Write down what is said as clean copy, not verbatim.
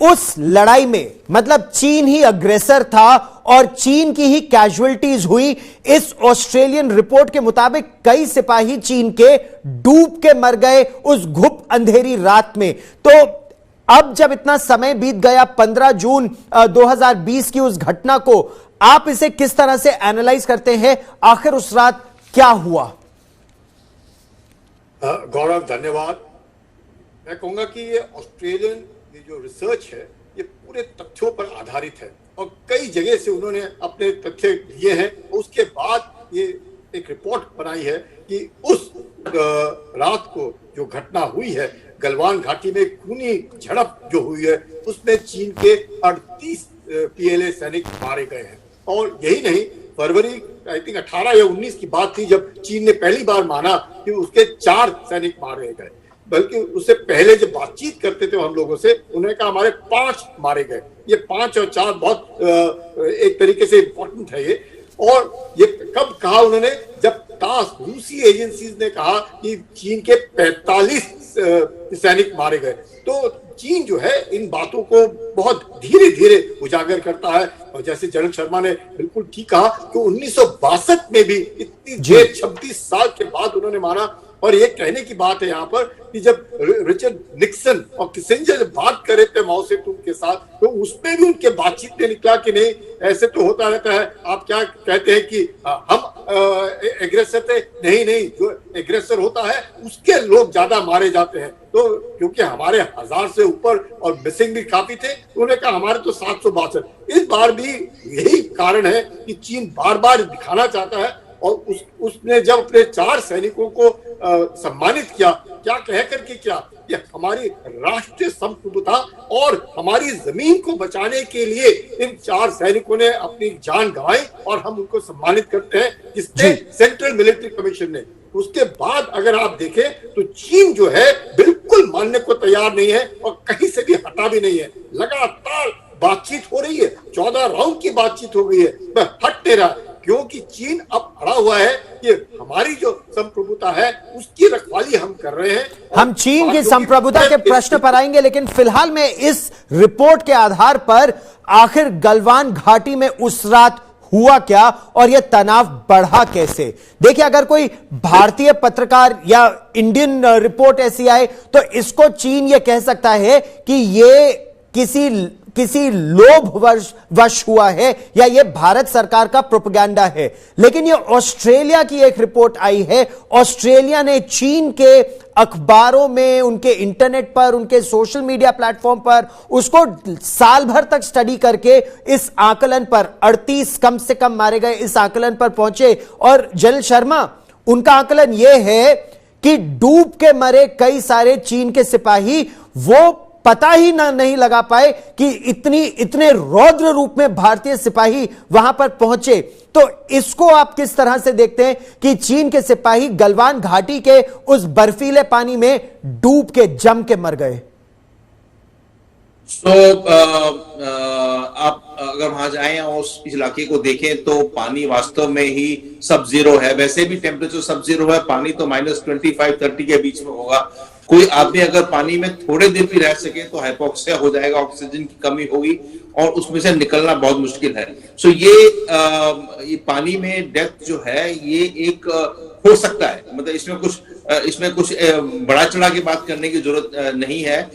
उस लड़ाई में मतलब चीन ही अग्रेसर था और चीन की ही कैजुअल्टीज हुई। इस ऑस्ट्रेलियन रिपोर्ट के मुताबिक कई सिपाही चीन के डूब के मर गए उस घुप अंधेरी रात में। तो अब जब इतना समय बीत गया, 15 जून 2020 की उस घटना को आप इसे किस तरह से एनालाइज करते हैं? आखिर उस रात क्या हुआ? गौरव, धन्यवाद। मैं कहूंगा कि ये ऑस्ट्रेलियन जो रिसर्च है ये पूरे तथ्यों पर आधारित है और कई जगह से उन्होंने अपने तथ्य लिए हैं। उसके बाद ये एक रिपोर्ट बनाई है कि उस रात को जो घटना हुई है गलवान घाटी में, खूनी झड़प जो हुई है, उसमें चीन के 38 पीएलए सैनिक मारे गए हैं। और यही नहीं, फरवरी आई थिंक 18 या 19 की बात थी जब चीन ने पहली बार माना कि उसके 4 सैनिक मारे गए। बल्कि उससे पहले जब बातचीत करते थे हम लोगों से, उन्होंने कहा हमारे 5 मारे गए। ये 5 और 4 बहुत एक तरीके से इंपॉर्टेंट है ये। और ये कब कहा उन्होंने? जब टास रूसी एजेंसीज ने कहा कि चीन के 45 सैनिक मारे गए। तो चीन जो है इन बातों को बहुत धीरे धीरे उजागर करता है। और जैसे जनरल शर्मा ने बिल्कुल ठीक कहा कि 1962 में भी इतनी देर 26 साल के बाद उन्होंने माना। और ये कहने की बात है यहाँ पर कि जब रिचर्ड निक्सन और किसिंजर जब बात कर रहे थे माओ से तुंग के साथ, तो उसमें भी उनके बातचीत में निकला कि नहीं, ऐसे तो होता रहता है। आप क्या कहते हैं कि हम एग्रेसर थे? नहीं नहीं, जो एग्रेसर होता है उसके लोग ज्यादा मारे जाते हैं। तो क्योंकि हमारे 1000 से ऊपर और मिसिंग भी काफी थे, उन्होंने कहा हमारे तो 762। इस बार भी यही कारण है कि चीन बार बार दिखाना चाहता है। और उसने जब अपने 4 सैनिकों को सम्मानित किया, क्या कह करके किया? ये हमारी राष्ट्रीय संप्रभुता और हमारी जमीन को बचाने के लिए इन 4 सैनिकों ने अपनी जान गंवाई और हम उनको सम्मानित करते हैं, जिसने सेंट्रल मिलिट्री कमीशन ने। उसके बाद अगर आप देखें तो चीन जो है बिल्कुल मानने को तैयार नहीं है और कहीं से भी हटा भी नहीं है। लगातार बातचीत हो रही है, 14 राउंड की बातचीत हो गई है, वह हट नहीं रहा। क्योंकि चीन अब अड़ा हुआ है कि हमारी जो संप्रभुता है उसकी रखवाली हम कर रहे हैं। हम चीन की संप्रभुता के प्रश्न पर आएंगे, लेकिन फिलहाल में इस रिपोर्ट के आधार पर आखिर गलवान घाटी में उस रात हुआ क्या और यह तनाव बढ़ा कैसे? देखिए, अगर कोई भारतीय पत्रकार या इंडियन रिपोर्ट ऐसी आए तो इसको चीन यह कह सकता है कि ये किसी लोभ वश हुआ है या यह भारत सरकार का प्रोपेगेंडा है। लेकिन यह ऑस्ट्रेलिया की एक रिपोर्ट आई है। ऑस्ट्रेलिया ने चीन के अखबारों में, उनके इंटरनेट पर, उनके सोशल मीडिया प्लेटफॉर्म पर उसको साल भर तक स्टडी करके इस आकलन पर 38 कम से कम मारे गए इस आकलन पर पहुंचे। और जनरल शर्मा, उनका आकलन यह है कि डूब के मरे कई सारे चीन के सिपाही वो पता ही नहीं लगा पाए कि इतने रौद्र रूप में भारतीय सिपाही वहां पर पहुंचे। तो इसको आप किस तरह से देखते हैं कि चीन के सिपाही गलवान घाटी के उस बर्फीले पानी में डूब के जम के मर गए? आप अगर वहां जाएं और उस इलाके को देखें तो पानी वास्तव में ही सब जीरो है। वैसे भी टेम्परेचर सब जीरो है, पानी तो -25-30 के बीच में होगा। कोई आदमी अगर पानी में थोड़े देर भी रह सके तो हाइपोक्सिया हो जाएगा, ऑक्सीजन की कमी होगी और उसमें से निकलना बहुत मुश्किल है। सो ये पानी में डेथ जो है ये एक हो सकता है, मतलब इसमें कुछ बड़ा चढ़ा के बात करने की जरूरत नहीं है।